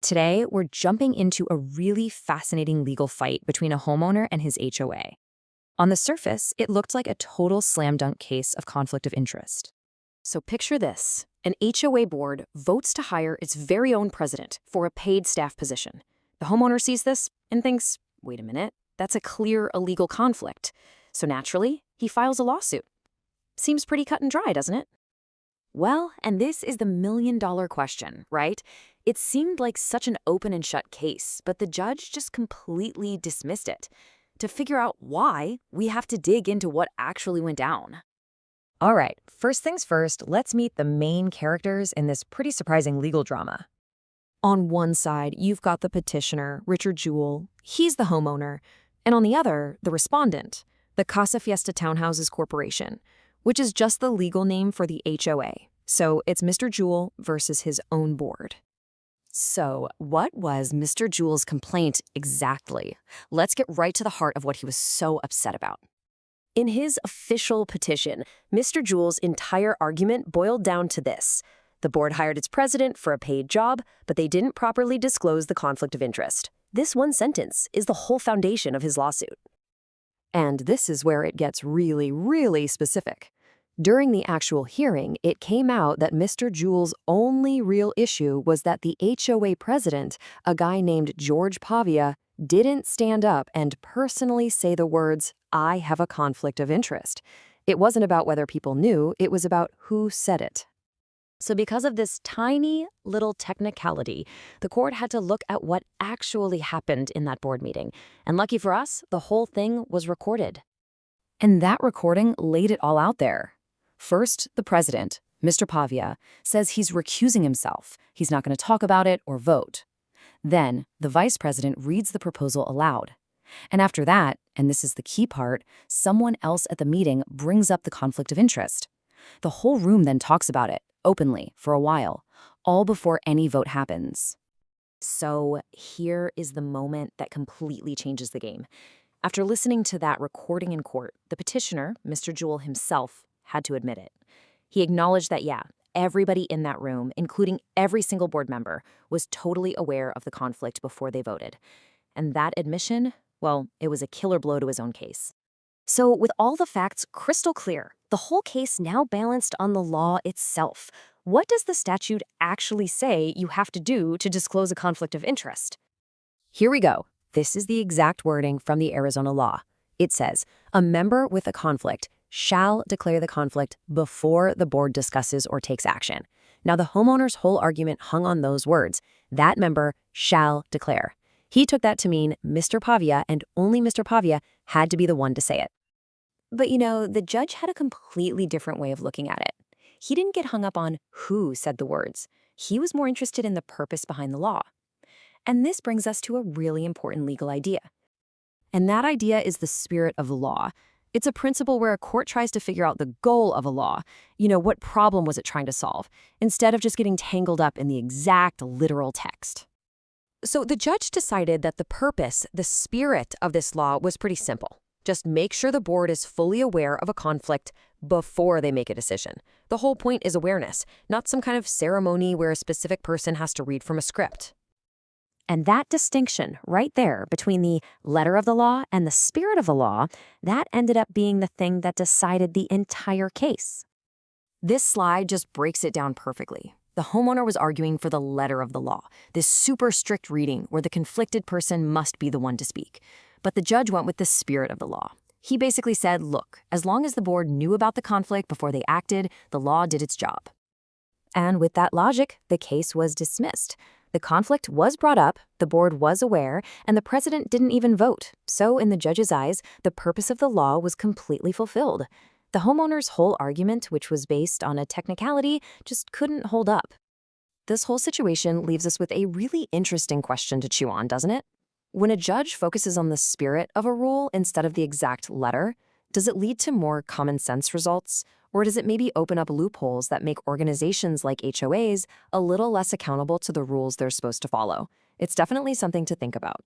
Today, we're jumping into a really fascinating legal fight between a homeowner and his HOA. On the surface, it looked like a total slam dunk case of conflict of interest. So picture this. An HOA board votes to hire its very own president for a paid staff position. The homeowner sees this and thinks, wait a minute, that's a clear illegal conflict. So naturally, he files a lawsuit. Seems pretty cut and dry, doesn't it? Well, and this is the million-dollar question, right? It seemed like such an open and shut case, but the judge just completely dismissed it. To figure out why, we have to dig into what actually went down. All right, first things first, let's meet the main characters in this pretty surprising legal drama. On one side, you've got the petitioner, Richard Jewell. He's the homeowner. And on the other, the respondent, the Casa Fiesta Townhouses Corporation, which is just the legal name for the HOA. So it's Mr. Jewell versus his own board. So what was Mr. Jewell's complaint exactly? Let's get right to the heart of what he was so upset about. In his official petition, Mr. Jewell's entire argument boiled down to this. The board hired its president for a paid job, but they didn't properly disclose the conflict of interest. This one sentence is the whole foundation of his lawsuit. And this is where it gets really, really specific. During the actual hearing, it came out that Mr. Jewell's only real issue was that the HOA president, a guy named George Pavia, didn't stand up and personally say the words, "I have a conflict of interest." It wasn't about whether people knew, it was about who said it. So because of this tiny little technicality, the court had to look at what actually happened in that board meeting. And lucky for us, the whole thing was recorded. And that recording laid it all out there. First, the president, Mr. Pavia, says he's recusing himself. He's not going to talk about it or vote. Then, the vice president reads the proposal aloud. And after that, and this is the key part, someone else at the meeting brings up the conflict of interest. The whole room then talks about it, openly, for a while, all before any vote happens. So here is the moment that completely changes the game. After listening to that recording in court, the petitioner, Mr. Jewell himself, had to admit it. He acknowledged that, yeah, everybody in that room, including every single board member, was totally aware of the conflict before they voted. And that admission, well, it was a killer blow to his own case. So with all the facts crystal clear, the whole case now balanced on the law itself. What does the statute actually say you have to do to disclose a conflict of interest? Here we go. This is the exact wording from the Arizona law. It says, a member with a conflict shall declare the conflict before the board discusses or takes action. Now, the homeowner's whole argument hung on those words. That member shall declare. He took that to mean Mr. Pavia and only Mr. Pavia had to be the one to say it. But the judge had a completely different way of looking at it. He didn't get hung up on who said the words. He was more interested in the purpose behind the law. And this brings us to a really important legal idea. And that idea is the spirit of the law. It's a principle where a court tries to figure out the goal of a law. What problem was it trying to solve, instead of just getting tangled up in the exact literal text. So the judge decided that the purpose, the spirit of this law was pretty simple. Just make sure the board is fully aware of a conflict before they make a decision. The whole point is awareness, not some kind of ceremony where a specific person has to read from a script. And that distinction right there between the letter of the law and the spirit of the law, that ended up being the thing that decided the entire case. This slide just breaks it down perfectly. The homeowner was arguing for the letter of the law, this super strict reading where the conflicted person must be the one to speak. But the judge went with the spirit of the law. He basically said, look, as long as the board knew about the conflict before they acted, the law did its job. And with that logic, the case was dismissed. The conflict was brought up, the board was aware, and the president didn't even vote. So in the judge's eyes, the purpose of the law was completely fulfilled. The homeowner's whole argument, which was based on a technicality, just couldn't hold up. This whole situation leaves us with a really interesting question to chew on, doesn't it? When a judge focuses on the spirit of a rule instead of the exact letter, does it lead to more common sense results? Or does it maybe open up loopholes that make organizations like HOAs a little less accountable to the rules they're supposed to follow? It's definitely something to think about.